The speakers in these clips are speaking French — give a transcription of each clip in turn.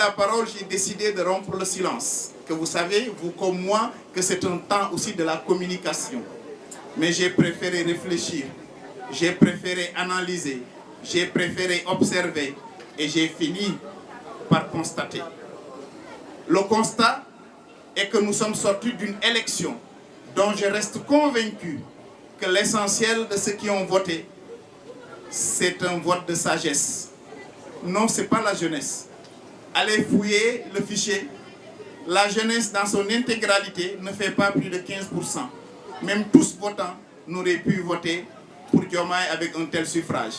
la parole, j'ai décidé de rompre le silence. Que vous savez, vous comme moi, que c'est un temps aussi de la communication. Mais j'ai préféré réfléchir, j'ai préféré analyser, j'ai préféré observer et j'ai fini par constater. Le constat est que nous sommes sortis d'une élection dont je reste convaincu que l'essentiel de ceux qui ont voté, c'est un vote de sagesse. Non, ce n'est pas la jeunesse. Allez fouiller le fichier. La jeunesse dans son intégralité ne fait pas plus de 15%. Même tous votants n'auraient pu voter pour Diomaye avec un tel suffrage.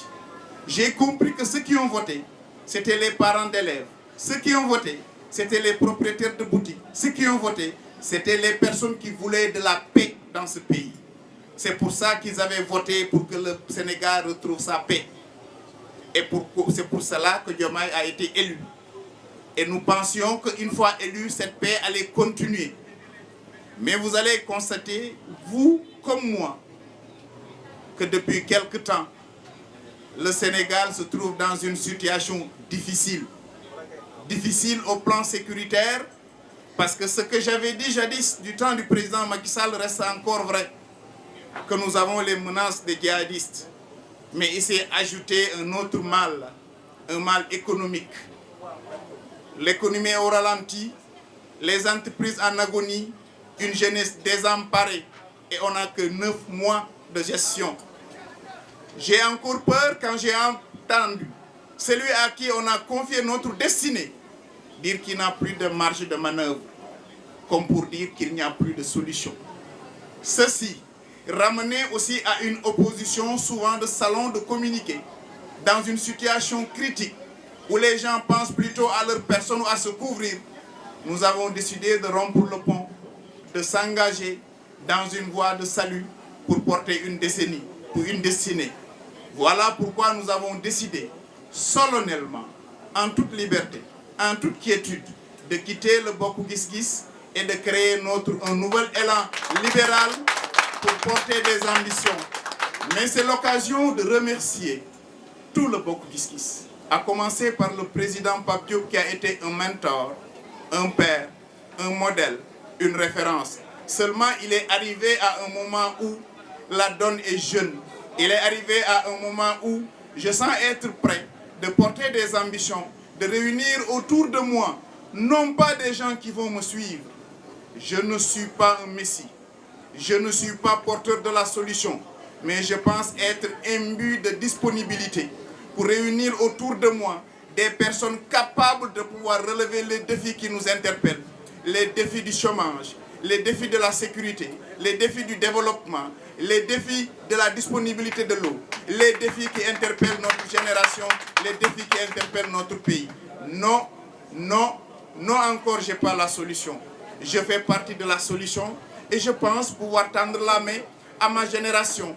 J'ai compris que ceux qui ont voté, c'était les parents d'élèves. Ceux qui ont voté, c'était les propriétaires de boutiques. Ceux qui ont voté, c'était les personnes qui voulaient de la paix dans ce pays. C'est pour ça qu'ils avaient voté pour que le Sénégal retrouve sa paix. Et c'est pour cela que Diomaye a été élu. Et nous pensions qu'une fois élu, cette paix allait continuer. Mais vous allez constater, vous comme moi, que depuis quelque temps, le Sénégal se trouve dans une situation difficile. Difficile au plan sécuritaire, parce que ce que j'avais dit jadis du temps du président Macky Sall reste encore vrai. Que nous avons les menaces des djihadistes. Mais il s'est ajouté un autre mal, un mal économique. L'économie est au ralenti, les entreprises en agonie, une jeunesse désemparée et on n'a que 9 mois de gestion. J'ai encore peur quand j'ai entendu celui à qui on a confié notre destinée dire qu'il n'a plus de marge de manœuvre, comme pour dire qu'il n'y a plus de solution. Ceci ramené aussi à une opposition souvent de salon de communiqué, dans une situation critique où les gens pensent plutôt à leur personne ou à se couvrir, nous avons décidé de rompre le pont, de s'engager dans une voie de salut pour porter une décennie, pour une destinée. Voilà pourquoi nous avons décidé solennellement, en toute liberté, en toute quiétude, de quitter le Bokk Gis Gis et de créer un nouvel élan libéral pour porter des ambitions. Mais c'est l'occasion de remercier tout le Bokk Gis Gis, à commencer par le président Pape Diop qui a été un mentor, un père, un modèle, une référence. Seulement, il est arrivé à un moment où la donne est jeune. Il est arrivé à un moment où je sens être prêt de porter des ambitions, de réunir autour de moi, non pas des gens qui vont me suivre. Je ne suis pas un messie. Je ne suis pas porteur de la solution, mais je pense être imbu de disponibilité pour réunir autour de moi des personnes capables de pouvoir relever les défis qui nous interpellent, les défis du chômage, les défis de la sécurité, les défis du développement, les défis de la disponibilité de l'eau, les défis qui interpellent notre génération, les défis qui interpellent notre pays. Non, non, non encore, je n'ai pas la solution. Je fais partie de la solution et je pense pouvoir tendre la main à ma génération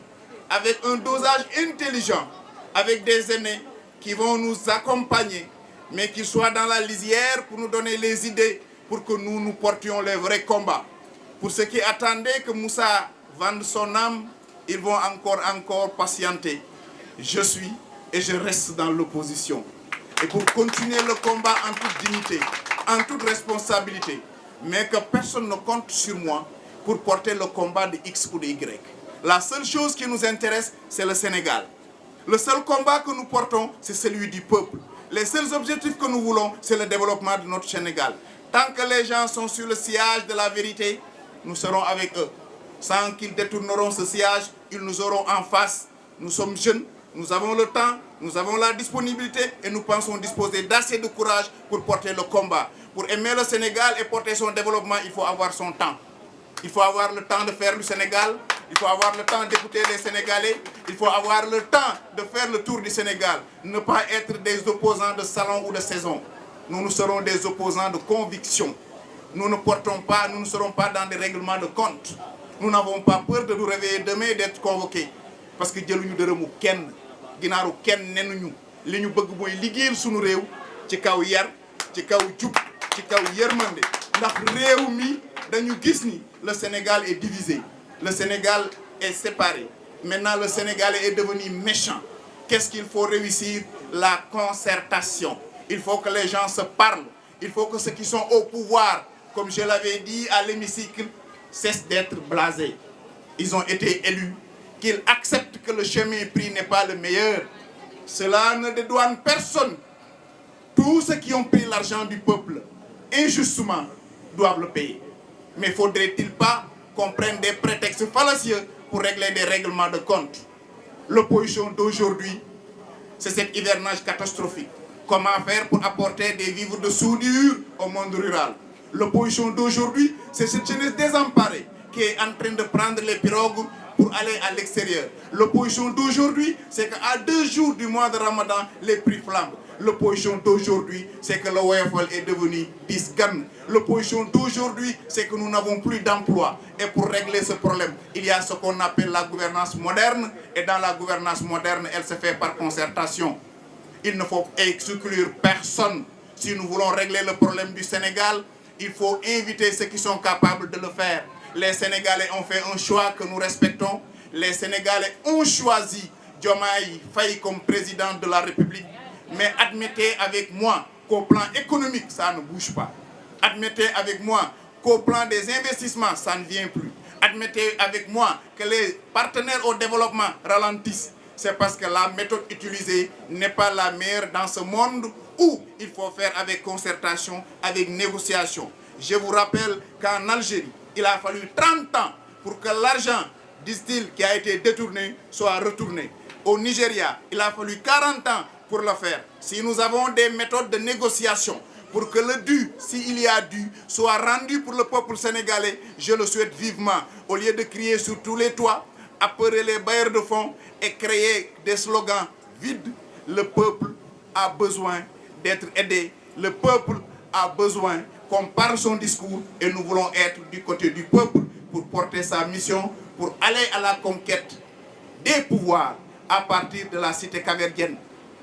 avec un dosage intelligent, avec des aînés qui vont nous accompagner, mais qui soient dans la lisière pour nous donner les idées pour que nous portions les vrais combats. Pour ceux qui attendaient que Moussa vende son âme, ils vont encore patienter. Je suis et je reste dans l'opposition. Et pour continuer le combat en toute dignité, en toute responsabilité, mais que personne ne compte sur moi pour porter le combat de X ou de Y. La seule chose qui nous intéresse, c'est le Sénégal. Le seul combat que nous portons, c'est celui du peuple. Les seuls objectifs que nous voulons, c'est le développement de notre Sénégal. Tant que les gens sont sur le sillage de la vérité, nous serons avec eux. Sans qu'ils détourneront ce sillage, ils nous auront en face. Nous sommes jeunes, nous avons le temps, nous avons la disponibilité et nous pensons disposer d'assez de courage pour porter le combat. Pour aimer le Sénégal et porter son développement, il faut avoir son temps. Il faut avoir le temps de faire le Sénégal, il faut avoir le temps d'écouter les Sénégalais, il faut avoir le temps de faire le tour du Sénégal. Ne pas être des opposants de salon ou de saison. Nous serons des opposants de conviction. Nous ne serons pas dans des règlements de compte. Nous n'avons pas peur de nous réveiller demain et d'être convoqués. Parce que jëluñu dërëmu kenn ginaaru kenn nenuñu li ñu bëgg mooy liggéeyal suñu réew ci kaw yar ci kaw jub ci kaw yërmande ndax réew mi dañu gis ni le Sénégal est divisé, le Sénégal est séparé. Maintenant le Sénégalais est devenu méchant. Qu'est-ce qu'il faut réussir? La concertation. Il faut que les gens se parlent. Il faut que ceux qui sont au pouvoir, comme je l'avais dit à l'hémicycle, cessent d'être blasés. Ils ont été élus, qu'ils acceptent que le chemin pris n'est pas le meilleur. Cela ne dédouane personne. Tous ceux qui ont pris l'argent du peuple injustement doivent le payer. Mais faudrait-il pas qu'on prenne des prétextes fallacieux pour régler des règlements de compte? L'opposition d'aujourd'hui, c'est cet hivernage catastrophique. Comment faire pour apporter des vivres de soudure au monde rural? L'opposition d'aujourd'hui, c'est cette jeunesse désemparée qui est en train de prendre les pirogues pour aller à l'extérieur. L'opposition d'aujourd'hui, c'est qu'à 2 jours du mois de Ramadan, les prix flambent. L'opposition d'aujourd'hui, c'est que le Woyofal est devenu disgan. L'opposition d'aujourd'hui, c'est que nous n'avons plus d'emploi. Et pour régler ce problème, il y a ce qu'on appelle la gouvernance moderne. Et dans la gouvernance moderne, elle se fait par concertation. Il ne faut exclure personne. Si nous voulons régler le problème du Sénégal, il faut inviter ceux qui sont capables de le faire. Les Sénégalais ont fait un choix que nous respectons. Les Sénégalais ont choisi Diomaye Faye comme président de la République. Mais admettez avec moi qu'au plan économique, ça ne bouge pas. Admettez avec moi qu'au plan des investissements, ça ne vient plus. Admettez avec moi que les partenaires au développement ralentissent. C'est parce que la méthode utilisée n'est pas la meilleure dans ce monde où il faut faire avec concertation, avec négociation. Je vous rappelle qu'en Algérie, il a fallu 30 ans pour que l'argent, disent-ils, qui a été détourné, soit retourné. Au Nigeria, il a fallu 40 ans pour le faire. Si nous avons des méthodes de négociation pour que le dû, s'il y a dû, soit rendu pour le peuple sénégalais, je le souhaite vivement. Au lieu de crier sur tous les toits, appeler les bailleurs de fonds et créer des slogans vides, le peuple a besoin d'être aidé. Le peuple a besoin qu'on parle son discours et nous voulons être du côté du peuple pour porter sa mission, pour aller à la conquête des pouvoirs à partir de la cité capverdienne,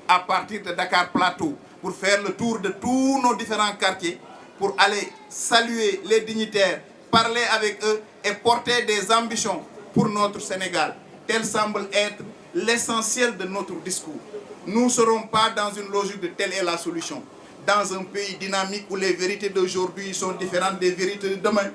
à partir de Dakar Plateau, pour faire le tour de tous nos différents quartiers, pour aller saluer les dignitaires, parler avec eux et porter des ambitions pour notre Sénégal. Tel semble être l'essentiel de notre discours. Nous ne serons pas dans une logique de telle est la solution. Dans un pays dynamique où les vérités d'aujourd'hui sont différentes des vérités de demain,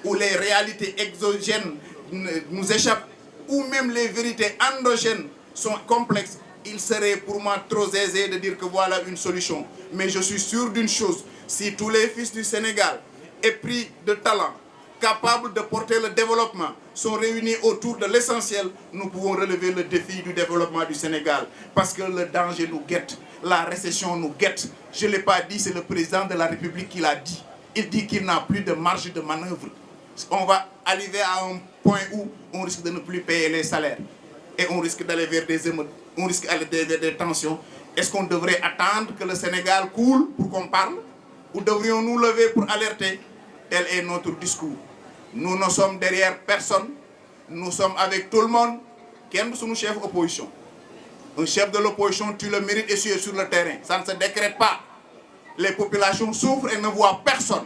où les réalités exogènes nous échappent, où même les vérités endogènes sont complexes, il serait pour moi trop aisé de dire que voilà une solution. Mais je suis sûr d'une chose, si tous les fils du Sénégal, épris de talent, capables de porter le développement, sont réunis autour de l'essentiel, nous pouvons relever le défi du développement du Sénégal. Parce que le danger nous guette, la récession nous guette. Je ne l'ai pas dit, c'est le président de la République qui l'a dit. Il dit qu'il n'a plus de marge de manœuvre. On va arriver à un point où on risque de ne plus payer les salaires. Et on risque d'aller vers des émeutes, on risque d'aller vers des tensions. Est-ce qu'on devrait attendre que le Sénégal coule pour qu'on parle? Ou devrions-nous lever pour alerter? Tel est notre discours. Nous ne sommes derrière personne. Nous sommes avec tout le monde. Quel est notre chef d'opposition? Un chef de l'opposition, tu le mérites et tu es sur le terrain. Ça ne se décrète pas. Les populations souffrent et ne voient personne.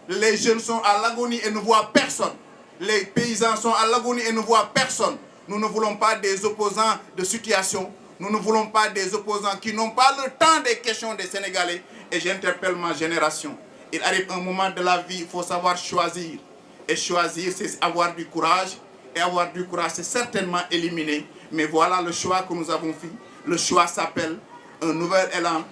Les jeunes sont à l'agonie et ne voient personne. Les paysans sont à l'agonie et ne voient personne. Nous ne voulons pas des opposants de situation. Nous ne voulons pas des opposants qui n'ont pas le temps des questions des Sénégalais. Et j'interpelle ma génération. Il arrive un moment de la vie, il faut savoir choisir. Et choisir, c'est avoir du courage. Et avoir du courage, c'est certainement éliminer. Mais voilà le choix que nous avons fait. Le choix s'appelle un nouvel élan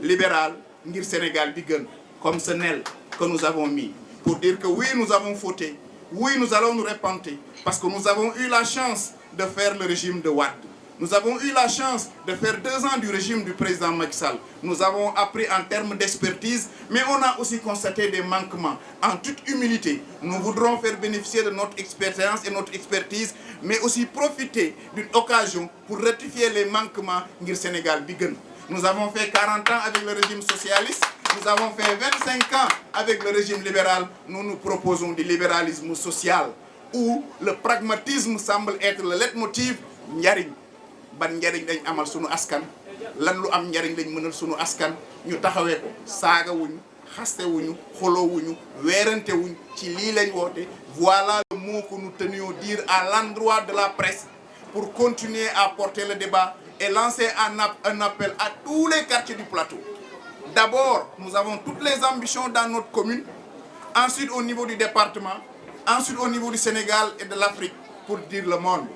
libéral, Ngir Sénégal Bigun, comme ce NEL que nous avons mis. Pour dire que oui, nous avons fauté. Oui, nous allons nous repentir. Parce que nous avons eu la chance de faire le régime de Wade. Nous avons eu la chance de faire 2 ans du régime du président Macky Sall. Nous avons appris en termes d'expertise, mais on a aussi constaté des manquements. En toute humilité, nous voudrons faire bénéficier de notre expérience et notre expertise, mais aussi profiter d'une occasion pour rectifier les manquements Ngir Sénégal Bigun. Nous avons fait 40 ans avec le régime socialiste, nous avons fait 25 ans avec le régime libéral. Nous nous proposons du libéralisme social, où le pragmatisme semble être le leitmotiv. Njariñ ban njariñ lañ amal sunu askan lan lu am njariñ lañ mënal sunu askan ñu taxawee ko saaga wuñu xaste wuñu xoloo wuñu weerante wuñ ci lii lañ woote. Voilà le mot que nous tenions dire à l'endroit de la presse pour continuer à porter le débat et lancer un appel à tous les quartiers du plateau D'abord, nous avons toutes les ambitions dans notre commune, ensuite au niveau du département, ensuite au niveau du Sénégal et de l'Afrique, pour dire le monde.